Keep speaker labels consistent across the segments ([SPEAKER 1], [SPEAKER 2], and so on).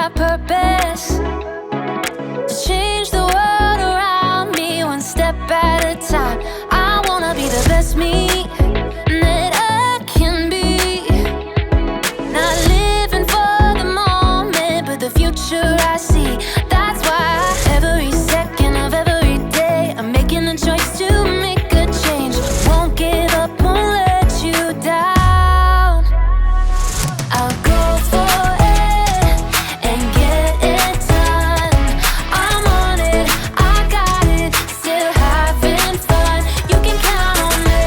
[SPEAKER 1] have purpose to change the world around me one step at a time. I wanna be the best me that I can be. Not living for the moment, but the future I see. That's why every second of every day I'm making a choice to make a change. Won't give up, won't let you down. I'll go for it and get it done. I'm on it, I got it, still having fun. You can count on me.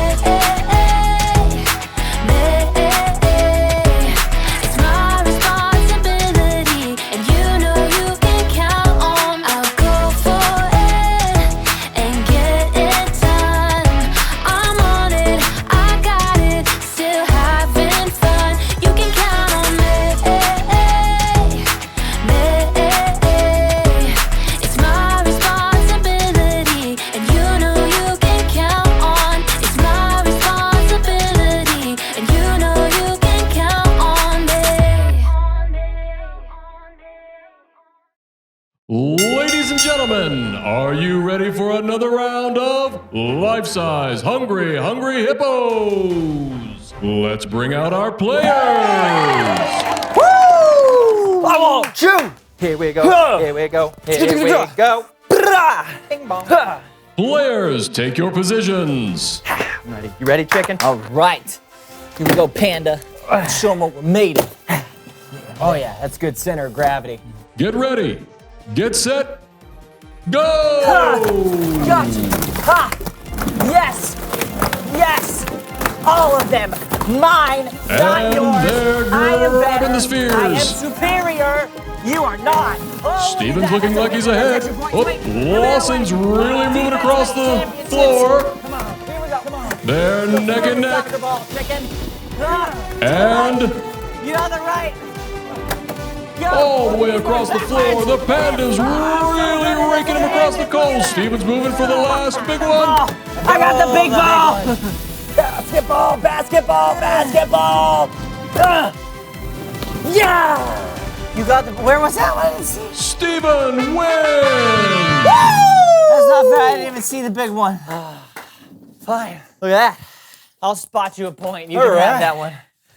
[SPEAKER 1] It's my responsibility, and you know you can count on me. I'll go for it and get it done. I'm on it, I got it, still having fun. You can count on me. It's my responsibility, and you know you can count on. It's my responsibility, and you know you can count on me.
[SPEAKER 2] Ladies and gentlemen, are you ready for another round of life-size Hungry Hippos? Let's bring out our players.
[SPEAKER 3] Woo! I won't chew. Here we go. Here we go. Here we go. Bing bong.
[SPEAKER 2] Players, take your positions.
[SPEAKER 3] I'm ready. You ready, chicken?
[SPEAKER 4] All right. Here we go, Panda. Show them what we're made of.
[SPEAKER 3] Oh yeah, that's good center of gravity.
[SPEAKER 2] Get ready. Get set. Go!
[SPEAKER 4] Gotcha. Ha! Yes! Yes! All of them. Mine, not
[SPEAKER 2] And
[SPEAKER 4] yours.
[SPEAKER 2] they're
[SPEAKER 4] I am better.
[SPEAKER 2] grabbing the spheres.
[SPEAKER 4] I am superior. You are not. Oh,
[SPEAKER 2] Steven's
[SPEAKER 4] look at
[SPEAKER 2] looking
[SPEAKER 4] that.
[SPEAKER 2] like he's
[SPEAKER 4] That's
[SPEAKER 2] ahead.
[SPEAKER 4] extra point.
[SPEAKER 2] Oh,
[SPEAKER 4] Wait,
[SPEAKER 2] Lawson's
[SPEAKER 4] wait.
[SPEAKER 2] really moving
[SPEAKER 4] Defense
[SPEAKER 2] across the
[SPEAKER 4] championships.
[SPEAKER 2] floor.
[SPEAKER 4] Come on, here we go. Come on.
[SPEAKER 2] They're neck and neck.
[SPEAKER 4] Soccer ball, chicken. Ah,
[SPEAKER 2] And
[SPEAKER 4] you on the right. Go.
[SPEAKER 2] all the way across the floor, the Panda's really raking him across the coals. Steven's moving for the last big one.
[SPEAKER 4] I got the big ball.
[SPEAKER 3] Basketball, basketball, basketball.
[SPEAKER 4] Yeah. You got the. Where was that one? I didn't see.
[SPEAKER 2] Steven wins!
[SPEAKER 4] That's not fair. I didn't even see the big one.
[SPEAKER 3] Fine.
[SPEAKER 4] Look at that. I'll spot you a point. You
[SPEAKER 3] All
[SPEAKER 4] can have
[SPEAKER 3] right.
[SPEAKER 4] that one.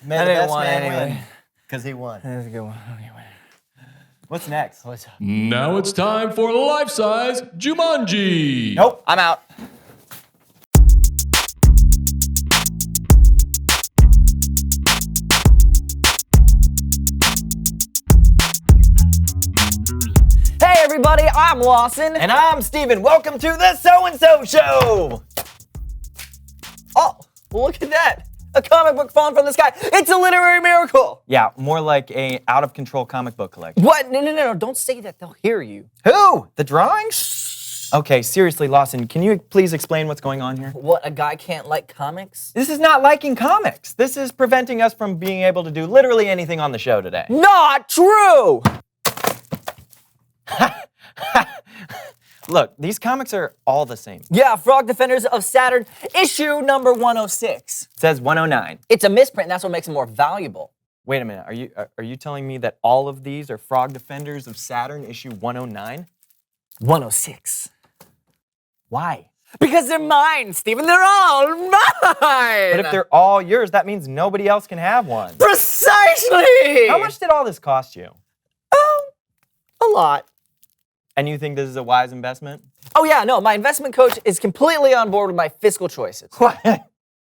[SPEAKER 3] May
[SPEAKER 4] I
[SPEAKER 3] the
[SPEAKER 4] didn't
[SPEAKER 3] best
[SPEAKER 4] want
[SPEAKER 3] man
[SPEAKER 4] anyone.
[SPEAKER 3] win. Because he won.
[SPEAKER 4] That's a good one. Okay, wait.
[SPEAKER 3] What's next?
[SPEAKER 4] What's up?
[SPEAKER 2] Now it's time for life-size Jumanji.
[SPEAKER 3] Nope, I'm out.
[SPEAKER 4] Hey everybody, I'm Lawson.
[SPEAKER 3] And I'm Steven. Welcome to the So-and-So Show.
[SPEAKER 4] Oh, look at that. A comic book falling from the sky. It's a literary miracle.
[SPEAKER 3] Yeah, more like a out-of-control comic book collection.
[SPEAKER 4] What? No. Don't say that. They'll hear you.
[SPEAKER 3] Who? The drawings? Okay, seriously, Lawson, can you please explain what's going on here?
[SPEAKER 4] What, a guy can't like comics?
[SPEAKER 3] This is not liking comics. This is preventing us from being able to do literally anything on the show today.
[SPEAKER 4] Not true.
[SPEAKER 3] Look, these comics are all the same.
[SPEAKER 4] Yeah, Frog Defenders of Saturn, issue number 106.
[SPEAKER 3] It says 109.
[SPEAKER 4] It's a misprint, and that's what makes it more valuable.
[SPEAKER 3] Wait a minute, are you telling me that all of these are Frog Defenders of Saturn issue 109?
[SPEAKER 4] 106.
[SPEAKER 3] Why?
[SPEAKER 4] Because they're mine, Steven. They're all mine.
[SPEAKER 3] But if they're all yours, that means nobody else can have one.
[SPEAKER 4] Precisely.
[SPEAKER 3] How much did all this cost you?
[SPEAKER 4] A lot.
[SPEAKER 3] And you think this is a wise investment?
[SPEAKER 4] Oh yeah, no, my investment coach is completely on board with my fiscal choices.
[SPEAKER 3] What?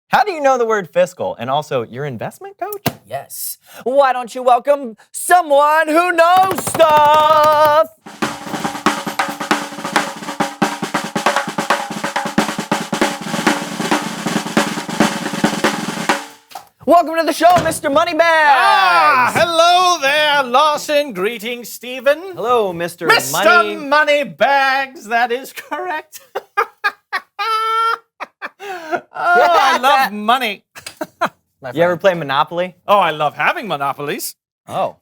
[SPEAKER 3] How do you know the word fiscal? And also, your investment coach?
[SPEAKER 4] Yes. Why don't you welcome someone who knows stuff? Welcome to the show, Mr. Moneybags.
[SPEAKER 5] Hello there, Lawson. Greetings, Stephen.
[SPEAKER 3] Hello, Mr.
[SPEAKER 5] Mr. Moneybags, that is correct. I love money.
[SPEAKER 3] You ever play Monopoly?
[SPEAKER 5] Oh, I love having monopolies.
[SPEAKER 3] Oh.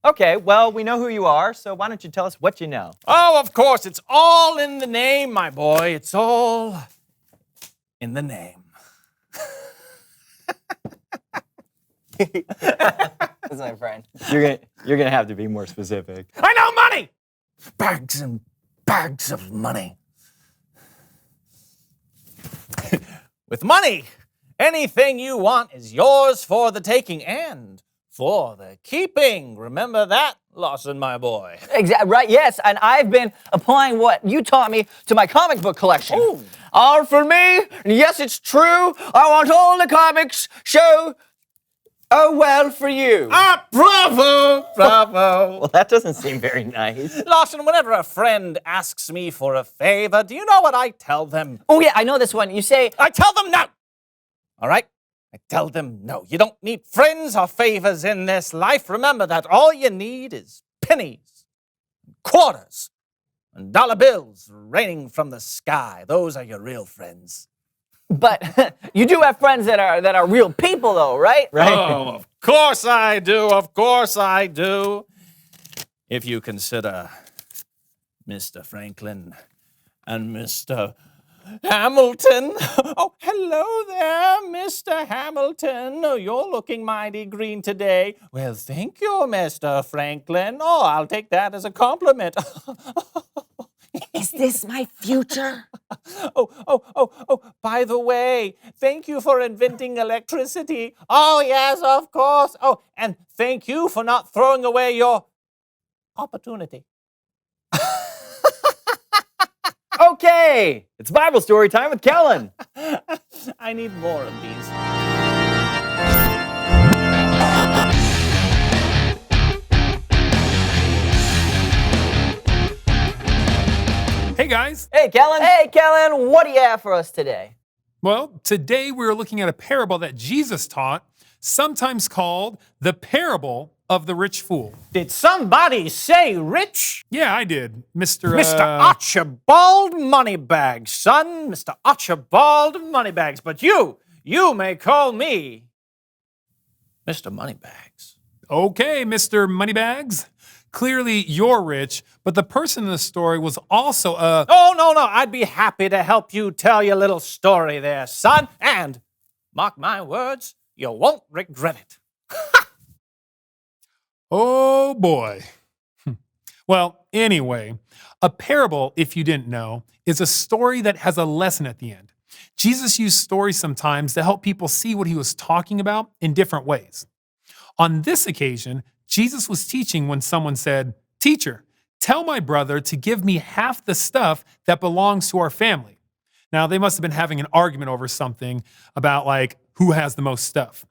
[SPEAKER 3] Okay, well, we know who you are, so why don't you tell us what you know?
[SPEAKER 5] Oh, of course, it's all in the name, my boy. It's all in the name.
[SPEAKER 4] That's my friend. You're gonna have to be more specific.
[SPEAKER 5] I know money! Bags and bags of money. With money, anything you want is yours for the taking and for the keeping. Remember that, Lawson, my boy?
[SPEAKER 4] Exactly right. Yes, and I've been applying what you taught me to my comic book collection.
[SPEAKER 5] Ooh.
[SPEAKER 4] All for me. And yes, it's true. I want all the comics. Show. Oh well for you.
[SPEAKER 5] Ah, bravo, bravo.
[SPEAKER 4] Well, that doesn't seem very nice.
[SPEAKER 5] Lawson, whenever a friend asks me for a favor, do you know what I tell them?
[SPEAKER 4] Oh yeah, I know this one. You say,
[SPEAKER 5] I tell them no. All right? I tell them no. You don't need friends or favors in this life. Remember that all you need is pennies, quarters, and dollar bills raining from the sky. Those are your real friends.
[SPEAKER 4] but you do have friends that are real people, though, right? Right.
[SPEAKER 5] Oh, of course I do. Of course I do. If you consider Mr. Franklin and Mr. Hamilton. Oh, hello there, Mr. Hamilton. Oh, you're looking mighty green today. Well, thank you, Mr. Franklin. Oh, I'll take that as a compliment.
[SPEAKER 4] Is this my future?
[SPEAKER 5] Oh, by the way, thank you for inventing electricity. Oh, yes, of course. Oh, and thank you for not throwing away your opportunity.
[SPEAKER 4] Okay, it's Bible story time with Kellen.
[SPEAKER 5] I need more of these.
[SPEAKER 6] Hey guys.
[SPEAKER 4] Hey, Kellen. Hey, Kellen. What do you have for us today?
[SPEAKER 6] Well, today we're looking at a parable that Jesus taught, sometimes called the parable of the rich fool.
[SPEAKER 5] Did somebody say rich?
[SPEAKER 6] Yeah, I did, Mr.
[SPEAKER 5] Mr. Archibald Moneybags, son. Mr. Archibald Moneybags. But you may call me Mr. Moneybags.
[SPEAKER 6] Okay, Mr. Moneybags. Clearly you're rich, but the person in the story was also a...
[SPEAKER 5] Oh, no. I'd be happy to help you tell your little story there, son. And, mark my words, you won't regret it.
[SPEAKER 6] Oh, boy. Well, anyway, a parable, if you didn't know, is a story that has a lesson at the end. Jesus used stories sometimes to help people see what he was talking about in different ways. On this occasion, Jesus was teaching when someone said, "Teacher, tell my brother to give me half the stuff that belongs to our family." Now, they must have been having an argument over something about like who has the most stuff.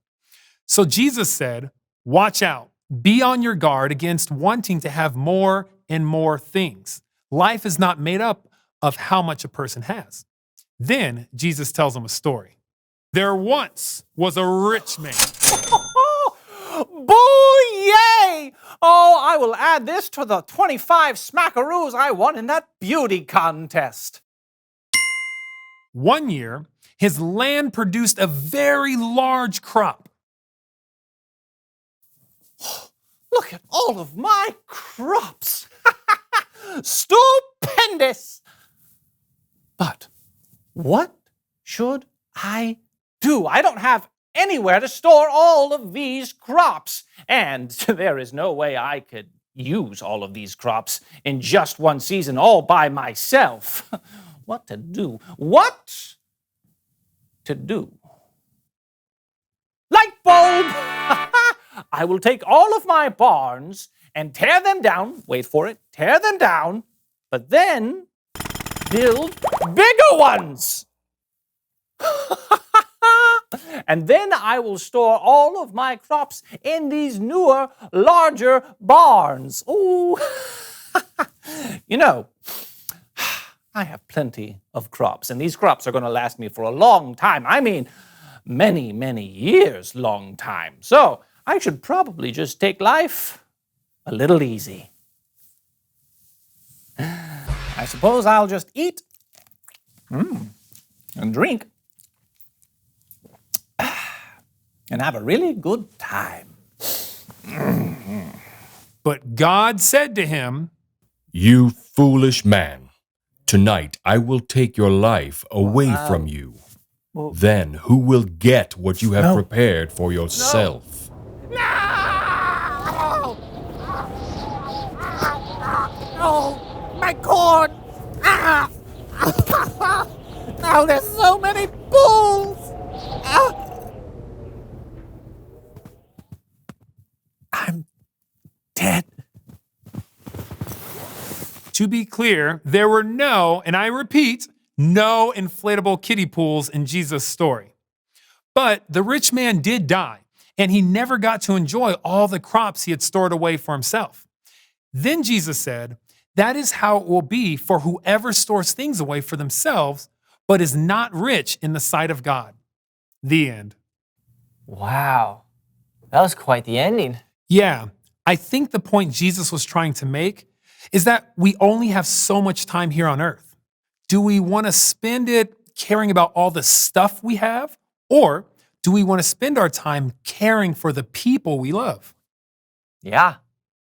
[SPEAKER 6] So Jesus said, "Watch out. Be on your guard against wanting to have more and more things. Life is not made up of how much a person has." Then Jesus tells them a story. There once was a rich man.
[SPEAKER 5] Boo-yay! Oh, I will add this to the 25 smackaroos I won in that beauty contest.
[SPEAKER 6] One year, his land produced a very large crop.
[SPEAKER 5] Look at all of my crops. Stupendous. But what should I do? I don't have anywhere to store all of these crops. And there is no way I could use all of these crops in just one season all by myself. What to do? What to do? Light bulb! I will take all of my barns and tear them down. Wait for it. Tear them down. But then build bigger ones. And then I will store all of my crops in these newer, larger barns. Ooh. You know, I have plenty of crops, and these crops are going to last me for a long time. I mean, many, many years long time. So I should probably just take life a little easy. I suppose I'll just eat and drink and have a really good time.
[SPEAKER 6] But God said to him,
[SPEAKER 2] You foolish man, tonight I will take your life away from you. Then who will get what you have prepared for yourself?
[SPEAKER 5] No! Oh, my corn! Ah! Now there's so many bulls! Ah! I'm dead.
[SPEAKER 6] To be clear, there were no, and I repeat, no inflatable kiddie pools in Jesus' story. But the rich man did die, and he never got to enjoy all the crops he had stored away for himself. Then Jesus said, that is how it will be for whoever stores things away for themselves, but is not rich in the sight of God. The end.
[SPEAKER 4] Wow. That was quite the ending.
[SPEAKER 6] Yeah, I think the point Jesus was trying to make is that we only have so much time here on earth. Do we want to spend it caring about all the stuff we have? Or do we want to spend our time caring for the people we love?
[SPEAKER 4] Yeah.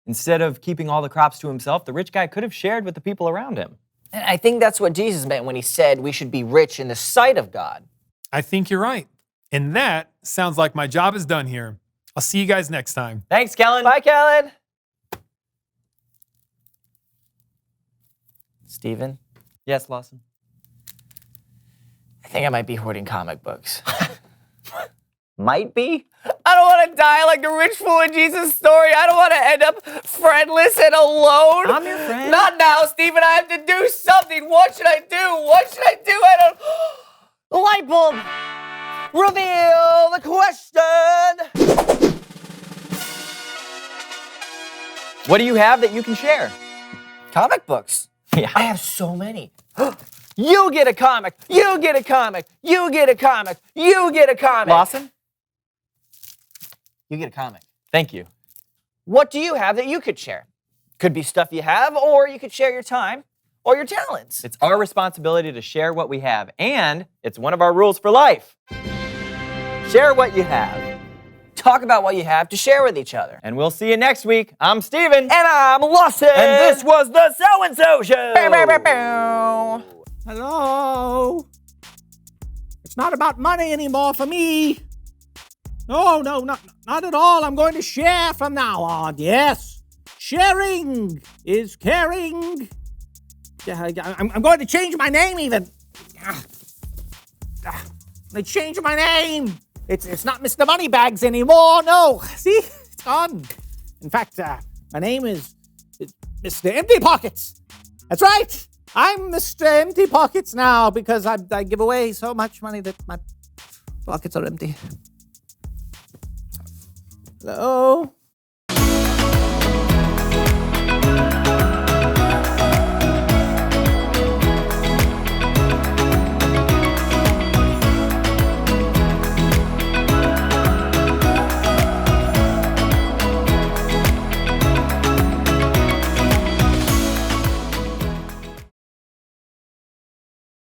[SPEAKER 4] Instead of keeping all the crops to himself, the rich guy could have shared with the people around him. And I think that's what Jesus meant when he said we should be rich in the sight of God.
[SPEAKER 6] I think you're right. And that sounds like my job is done here. I'll see you guys next time.
[SPEAKER 4] Thanks, Kellen. Bye, Kellen. Steven? Yes, Lawson? I think I might be hoarding comic books. Might be? I don't want to die like the rich fool in Jesus' story. I don't want to end up friendless and alone.
[SPEAKER 3] I'm your friend.
[SPEAKER 4] Not now, Steven. I have to do something. What should I do? What should I do? I don't... The light bulb! Reveal the question! What do you have that you can share? Comic books. Yeah. I have so many. You get a comic. You get a comic. You get a comic. You get a comic. Lawson? You get a comic. Thank you. What do you have that you could share? Could be stuff you have, or you could share your time or your talents. It's our responsibility to share what we have, and it's one of our rules for life. Share what you have. Talk about what you have to share with each other. And we'll see you next week. I'm Steven. And I'm Lawson. And this was the So-and-So Show. Bow, bow, bow, bow.
[SPEAKER 5] Hello? It's not about money anymore for me. No, not at all. I'm going to share from now on. Yes. Sharing is caring. I'm going to change my name even. I changed my name. It's not Mr. Moneybags anymore. No. See? It's gone. In fact, my name is Mr. Empty Pockets. That's right. I'm Mr. Empty Pockets now because I give away so much money that my pockets are empty. Hello?